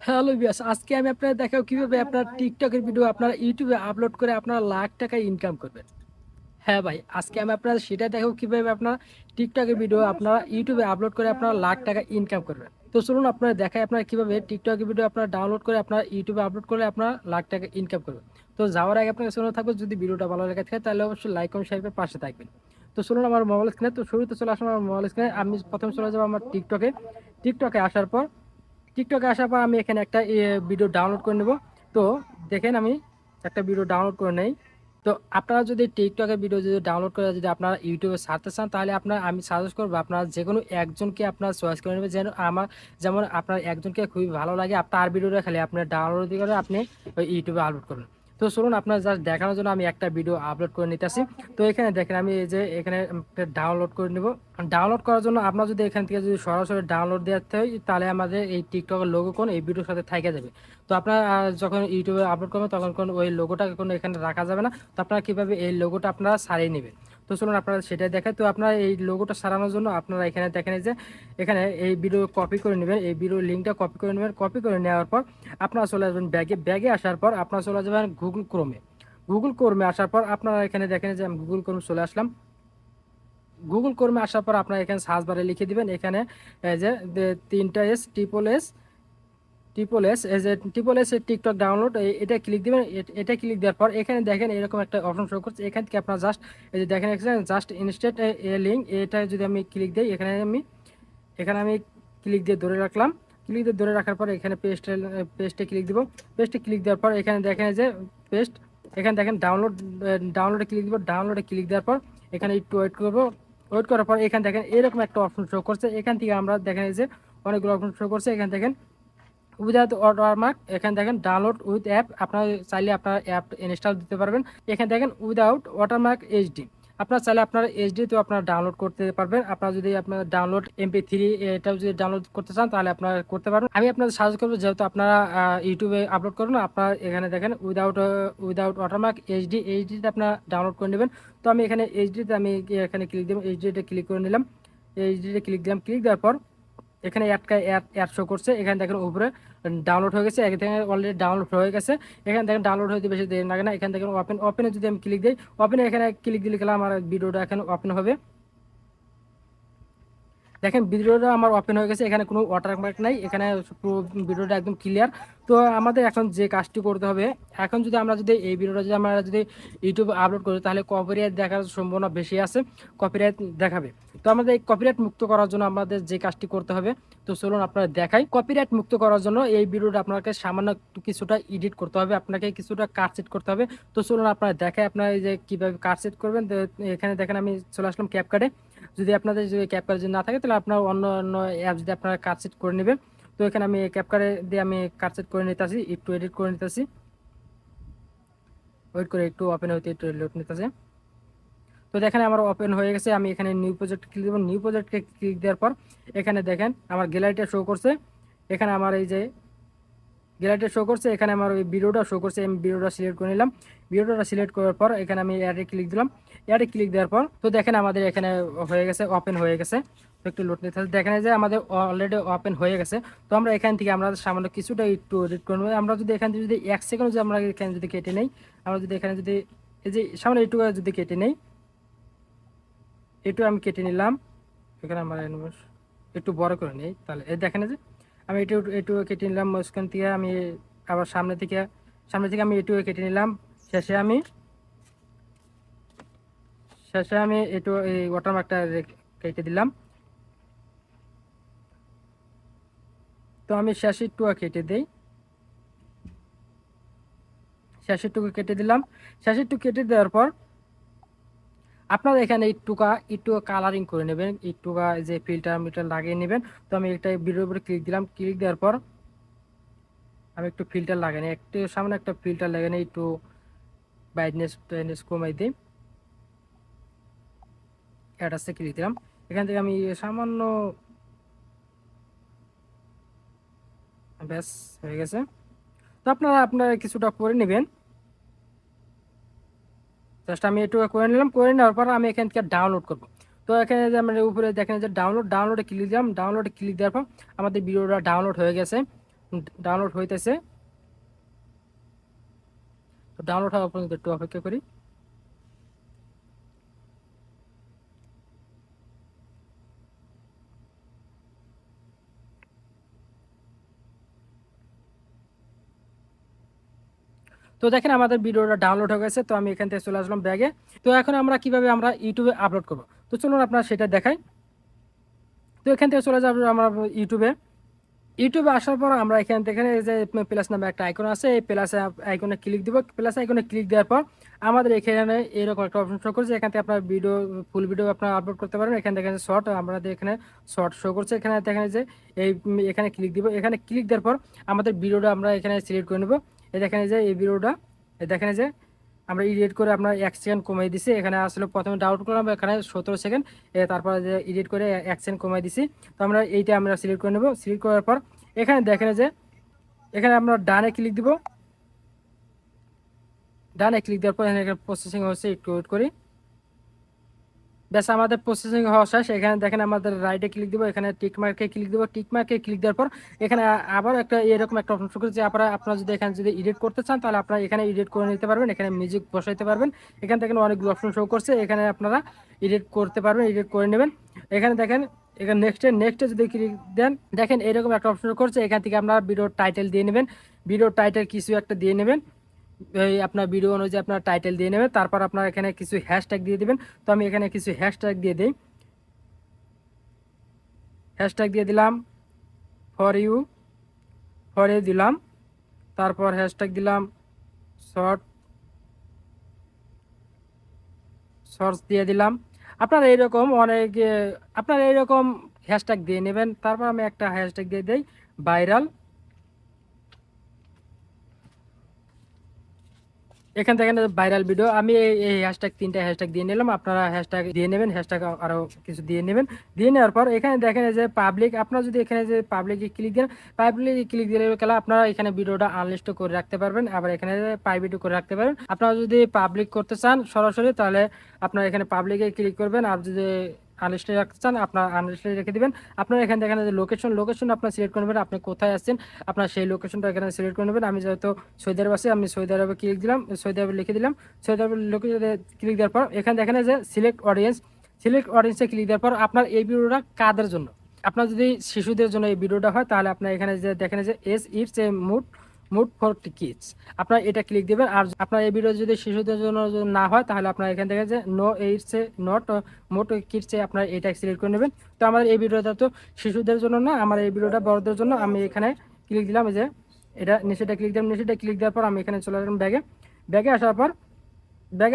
Hello বিয়াস, আজকে আমি আপনাদের দেখাবো কিভাবে আপনার টিকটকের ভিডিও আপনারা ইউটিউবে আপলোড করে আপনারা লাখ টাকা ইনকাম করবেন। হ্যাঁ ভাই, আজকে আমি আপনারা সেটা দেখাবো কিভাবে আপনারা টিকটকের ভিডিও আপনারা ইউটিউবে আপলোড করে আপনারা লাখ টাকা ইনকাম করবেন। তো চলুন আপনারা দেখাই আপনারা কিভাবে টিকটকের ভিডিও আপনারা ডাউনলোড করে আপনারা ইউটিউবে আপলোড করে আপনারা লাখ টাকা ইনকাম করবেন। তো যাওয়ার আগে আপনার কাছে অনুরোধ থাকবে, যদি ভিডিওটা ভালো লেগে থাকে তাহলে অবশ্যই লাইক কমেন্ট শেয়ার করে পাশে থাকবেন। তো চলুন আমার মোবাইল স্ক্রিনে, তো শুরুতে চলে আসলাম আমার মোবাইল স্ক্রিনে। আমি প্রথমে চলে যাবো আমার টিকটকে। টিকটকে আসার পর আমি এখানে একটা ভিডিও ডাউনলোড করে নেব। তো দেখেন আমি একটা ভিডিও ডাউনলোড করে নেই। তো আপনারা যদি টিকটকের ভিডিও যদি ডাউনলোড করে যদি আপনারা ইউটিউবে ছাড়তে চান, তাহলে আমি সাজেস্ট করবো আপনারা যে কোনো একজনকে আপনারা চয়েস করে নেবেন। যেমন আপনার একজনকে খুবই ভালো লাগে, আপনার ভিডিওটা খালি আপনি ডাউনলোড করে আপনি ওই ইউটিউবে আপলোড করবেন। তো চলুন আপনার জাস্ট দেখানোর জন্য আমি একটা ভিডিও আপলোড করে নিতেছি। তো এখানে দেখেন আমি এই যে এখানে ডাউনলোড করে নেব। ডাউনলোড করার জন্য আপনার যদি এখান থেকে যদি সরাসরি ডাউনলোড দিতে হয়, তাহলে আমাদের এই টিকটকের লোগো কোন এই ভিডিওর সাথে থেকে যাবে। তো আপনার যখন ইউটিউবে আপলোড করবেন তখন কোন ওই লোগোটা কোনো এখানে রাখা যাবে না। তো আপনারা কীভাবে এই লোগোটা আপনারা সারিয়ে নেবেন, তো চলুন আপনারা সেটাই দেখায়। তো আপনারা এই লোগোটা সারানোর জন্য আপনারা এখানে দেখেন যে এখানে এই ভিডিও কপি করে নেবেন, এই ভিডিও লিঙ্কটা কপি করে নেবেন। কপি করে নেওয়ার পর আপনারা চলে আসবেন ব্যাগে আসার পর আপনারা চলে যাবেন গুগল ক্রোমে আসার পর আপনারা এখানে দেখেন যে আমি গুগল ক্রোমে চলে আসলাম। গুগল ক্রোমে আসার পর আপনারা এখানে সার্চ বারে লিখে দিবেন এখানে এই যে তিনটা এস ট্রিপল এস এই যে ট্রিপল এস টিকটক ডাউনলোড, এটা ক্লিক দিবেন। এটা ক্লিক দেওয়ার পর এখানে দেখেন এরকম একটা অপশন শো করছে। এখান থেকে আপনারা জাস্ট এই যে দেখেন জাস্ট ইনস্ট্যান্ট এ লিঙ্ক, এটা যদি আমি ক্লিক দিই এখানে আমি ক্লিক দিয়ে ধরে রাখলাম। ক্লিক দিয়ে ধরে রাখার পর এখানে পেস্টে ক্লিক দিব। পেস্টে ক্লিক দেওয়ার পর এখানে দেখেন যে পেস্ট, এখানে দেখেন ডাউনলোডে ক্লিক দিব। ডাউনলোডে ক্লিক দেওয়ার পর এখানে একটু ওয়েট করবো। ওয়েট করার পর এখানে দেখেন এরকম একটা অপশন শো করছে। এখান থেকে আমরা দেখেন যে অনেকগুলো অপশন শো করছে। এখানে দেখেন উইদাউট ওয়াটারমার্ক, এখানে দেখেন ডাউনলোড উইথ অ্যাপ, আপনারা চাইলে আপনার অ্যাপ ইনস্টল দিতে পারবেন। এখানে দেখেন উইদাউট ওয়াটারমার্ক এইচডি, আপনারা চাইলে আপনারা এইচডি তো আপনারা ডাউনলোড করতে পারবেন। আপনারা যদি আপনার ডাউনলোড MP3 এটাও যদি ডাউনলোড করতে চান তাহলে আপনারা করতে পারবেন। আমি আপনাদের সাজেস্ট করবো, যেহেতু আপনারা ইউটিউবে আপলোড করবেন, আপনারা এখানে দেখেন উইদাউট ওয়াটারমার্ক এইচডিতে আপনারা ডাউনলোড করে নেবেন। তো আমি এখানে এইচডিতে আমি এখানে ক্লিক দেবো। এইচডিতে ক্লিক করে নিলাম। এইচডিতে ক্লিক দিলাম। ক্লিক দেওয়ার পর এখানে অ্যাড শো করছে। এখানে দেখেন উপরে ডাউনলোড হয়ে গেছে, এখানে অলরেডি ডাউনলোড হয়ে গেছে। এখানে দেখেন ডাউনলোড হতে বেশি দেরি লাগে না। এখানে দেখেন ওপেনে যদি আমি ক্লিক দিই, ওপেনে এখানে ক্লিক দিলে আমার ভিডিওটা এখানে ওপেন হবে। দেখেন ভিডিওটা আমার ওপেন হয়ে গেছে, এখানে কোনো ওয়াটারমার্ক নাই, এখানে পুরো ভিডিওটা একদম ক্লিয়ার। তো আমাদের এখন যে কাজটি করতে হবে, এখন যদি এই ভিডিওটা আমরা যদি ইউটিউবে আপলোড করি, তাহলে কপিরাইট দেখার সম্ভাবনা বেশি আছে, কপিরাইট দেখাবে। তো আমাদের এই কপিরাইট মুক্ত করার জন্য আমাদের যে কাজটি করতে হবে, তো চলুন আপনারা দেখাই। কপিরাইট মুক্ত করার জন্য এই ভিডিওটা আপনাকে সামান্য কিছুটা এডিট করতে হবে, আপনাকে কিছুটা কাট সেট করতে হবে। তো চলুন আপনারা দেখাই আপনারা এই যে কীভাবে কাট সেট করবেন। তো এখানে দেখেন আমি চলে আসলাম ক্যাপকাটে। যদি আপনাদের যদি ক্যাপকাট যদি না থাকে, তাহলে আপনার অন্য অন্য অ্যাপস দিয়ে আপনারা কাট সেট করে নেবেন। তো এখানে আমি ক্যাপকাটে দিয়ে আমি কাট সেট করে নিতেছি, একটু এডিট করে নিতেছি। ওয়েট করে একটু ওপেন হইতে একটু লোড নিতেছে। তো দেখেন আমার ওপেন হয়ে গেছে। আমি এখানে নিউ প্রজেক্ট ক্লিক দেবো। নিউ প্রজেক্টকে ক্লিক দেওয়ার পর এখানে দেখেন আমার গ্যালারিটা শো করছে। এখানে আমার এই যে গ্যালারিটা শো করছে, এখানে আমার ওই ভিডিওটা শো করছে। আমি ভিডিওটা সিলেক্ট করে নিলাম। ভিডিওটা সিলেক্ট করার পর এখানে আমি অ্যাডে ক্লিক দিলাম। অ্যাডে ক্লিক দেওয়ার পর তো দেখেন আমাদের এখানে হয়ে গেছে, ওপেন হয়ে গেছে। তো একটু লোড নিতে হবে। দেখেন যে আমাদের অলরেডি ওপেন হয়ে গেছে। তো আমরা এখান থেকে আমরা সামান্য কিছুটা একটু এডিট করবো। আমরা যদি এখান থেকে যদি 1 সেকেন্ড যদি আমরা এখানে যদি কেটে নেই, আমরা যদি এখানে যদি এই যে সামনে একটু যদি কেটে নেই, একটু আমি কেটে নিলাম। এখানে আমার একটু বড় করে নিই, তাহলে এই দেখেন যে আমি একটু একটু কেটে নিলাম। মাঝখান থেকে আমি আবার সামনে থেকে আমি একটু কেটে নিলাম। শেষে আমি একটু এই ওয়াটারমার্কটা কেটে দিলাম। তো আমি শেষে একটু কেটে দিই, শেষেরটুকু কেটে দিলাম। শেষেরটুকু কেটে দেওয়ার পর আপনারা এখানে একটু কালারিং করে নেবেন, যে ফিল্টার লাগিয়ে নেবেন। তো আমি একটা ভিডিওর উপরে ক্লিক দিলাম। ক্লিক দেওয়ার পর আমি একটু ফিল্টার লাগাই নিই, একটু সামনে একটা ফিল্টার লাগাই নিই, একটু ব্রাইটনেস কমাই দিই। অ্যাডাসে ক্লিক দিলাম। এখান থেকে আমি সামান্য ব্যাস হয়ে গেছে। তো আপনারা কিছুটা করে নেবেন। জাস্ট আমি একটু করে নিলাম। করে নেওয়ার পর আমি এখান থেকে ডাউনলোড করব। তো এখানে যে আমরা উপরে দেখেন যে ডাউনলোডে ক্লিক দিলাম। ডাউনলোডে ক্লিক দেওয়ার পর আমাদের ভিডিওটা ডাউনলোড হয়ে গেছে। ডাউনলোড হইতেছে। তো ডাউনলোড হওয়া পর্যন্ত একটু অপেক্ষা করি। তো দেখেন আমাদের ভিডিওটা ডাউনলোড হয়ে গেছে। তো আমি এখান থেকে চলে আসলাম ব্যাগে। তো এখন আমরা কিভাবে আমরা ইউটিউবে আপলোড করব, তো চলুন আপনার সেটা দেখাই। তো এখান থেকে চলে যাবো আমরা ইউটিউবে। ইউটিউবে আসার পর আমরা এখান থেকে এই যে প্লাস নামে একটা আইকন আছে, এই প্লাস আইকনে ক্লিক দিব। প্লাস আইকনে ক্লিক দেওয়ার পর আমাদের এখানে এরকম একটা অপশন শো করছে। এখান থেকে আপনার ভিডিও, ফুল ভিডিও আপনার আপলোড করতে পারবেন। এখান থেকে শর্ট, আমাদের এখানে শর্ট শো করছে। এখানে দেখেন যে এই এখানে ক্লিক দিব। এখানে ক্লিক দেওয়ার পর আমাদের ভিডিওটা আমরা এখানে সিলেক্ট করে নেব। এই দেখেন যে এই ভিডিওটা, দেখেন যে আমরা এডিট করে আপনার 1 সেকেন্ড কমিয়ে দিছি। এখানে আসলে প্রথমে ডাউনলোড করলাম, এখানে 17 সেকেন্ড, তারপর যে এডিট করে 1 সেকেন্ড কমিয়ে দিছি। তো আমরা এইটা আমরা সিলেক্ট করে নেব। সিলেক্ট করার পর এখানে দেখেন যে এখানে আমরা ডানে ক্লিক দিব। ডানে ক্লিক দেওয়ার পর এখানে প্রসেসিং হচ্ছে, একটু ওয়েট করি। ব্যাস আমাদের প্রসেসিং হওয়া শেষ। এখানে দেখেন আমাদের রাইটে ক্লিক দিব, এখানে টিক মার্কে ক্লিক দিব। টিক মার্কে ক্লিক দেওয়ার পর এখানে আবার একটা এরকম একটা অপশন শো করছে যে আপনারা যদি এখানে যদি এডিট করতে চান তাহলে আপনারা এখানে এডিট করে নিতে পারবেন, এখানে মিউজিক বসাইতে পারবেন। এখান থেকে অনেকগুলো অপশন শো করছে, এখানে আপনারা এডিট করতে পারবেন, এডিট করে নেবেন। এখানে দেখেন এখানে নেক্সটে যদি ক্লিক দেন দেখেন এরকম একটা অপশন করছে। এখান থেকে আপনারা ভিডিওর টাইটেল দিয়ে নেবেন, ভিডিওর টাইটেল কিছু একটা দিয়ে নেবেন। এই আপনার ভিডিও অনুযায়ী আপনার টাইটেল দিয়ে নেবেন। তারপর আপনার এখানে কিছু হ্যাশট্যাগ দিয়ে দিবেন। তো আমি এখানে কিছু হ্যাশট্যাগ দিয়ে দিই। হ্যাশট্যাগ দিয়ে দিলাম ফর ইউ, দিলাম। তারপর হ্যাশট্যাগ দিলাম শর্ট, শর্টস দিয়ে দিলাম। আপনারা এইরকম অনেক আপনারা এইরকম হ্যাশট্যাগ দিয়ে নেবেন। তারপর আমি একটা হ্যাশট্যাগ দিয়ে দিই ভাইরাল। এখান থেকে ভাইরাল ভিডিও, আমি এই হ্যাশট্যাগ 3টা হ্যাশট্যাগ দিয়ে নিলাম। আপনারা হ্যাশট্যাগ দিয়ে নেবেন, হ্যাশট্যাগ আরও কিছু দিয়ে নেবেন। দিয়ে নেওয়ার পর এখানে দেখেন যে পাবলিক, আপনারা যদি এখানে যে পাবলিকে ক্লিক দেন, পাবলিকে ক্লিক দিলে গেলে আপনারা এখানে ভিডিওটা আনলিস্ট করে রাখতে পারবেন, আবার এখানে প্রাইভেট করে রাখতে পারবেন। আপনারা যদি পাবলিক করতে চান সরাসরি তাহলে আপনারা এখানে পাবলিকে ক্লিক করবেন, আর যদি আনলিস্টে রাখতে চান আপনার আনলিস্টে রেখে দিবেন। আপনার এখানে দেখেন যে লোকেশন আপনার সিলেক্ট করে নেবেন, আপনি কোথায় আছেন আপনার সেই লোকেশনটা এখানে সিলেক্ট করে নেবেন। আমি যেহেতু সৌদি আরব আছি, আমি সৌদি আরবে ক্লিক দিলাম, সৌদি আরবে লিখে দিলাম। সৌদি আরবের লোকেশনে ক্লিক দেওয়ার পর এখানে দেখেন যে সিলেক্ট অডিয়েন্সে ক্লিক দেওয়ার পর আপনার এই ভিডিওটা কাদের জন্য। আপনার যদি শিশুদের জন্য এই ভিডিওটা হয় তাহলে আপনার এখানে যে দেখেন যে it's a mood for kids, আপনার এটা ক্লিক দেবেন। আর আপনার এই ভিডিও যদি শিশুদের জন্য না হয় তাহলে আপনার এখান থেকে যে নো ইটস এ নট মোট কিডস আপনার এটা সিলেক্ট করে নেবেন। তো আমার এই ভিডিওটা তো শিশুদের জন্য না, আমার এই ভিডিওটা বড়দের জন্য। আমি এখানে ক্লিক দিলাম যে এটা নিচেটা ক্লিক দিলাম। নিচেটা ক্লিক দেওয়ার পর আমি এখানে চলে আসলাম ব্যাগে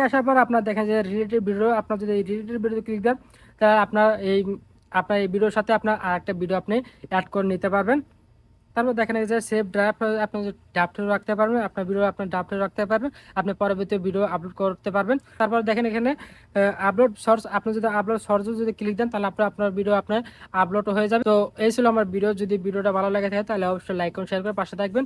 আসার পর আপনার দেখেন যে রিলেটেড ভিডিও, আপনার যদি রিলেটেড ভিডিও ক্লিক দেন তাহলে আপনার এই ভিডিওর সাথে আপনার আরেকটা ভিডিও আপনি অ্যাড করে নিতে পারবেন। তারপর দেখেন যে সেভ ড্রাফট, আপনি ড্রাফটে রাখতে পারবেন, আপনার ভিডিও আপনি ড্রাফটে রাখতে পারবেন, আপনি পরবর্তী ভিডিও আপলোড করতে পারবেন। তারপর দেখেন এখানে আপলোড সোর্স, আপনি যদি আপলোড সোর্স যদি ক্লিক দেন তাহলে আপনার ভিডিও আপনার আপলোড হয়ে যাবে। তো এই ছিল আমার ভিডিও। যদি ভিডিওটা ভালো লাগে থাকে তাহলে অবশ্যই লাইক করুন, শেয়ার করে পাশে থাকবেন।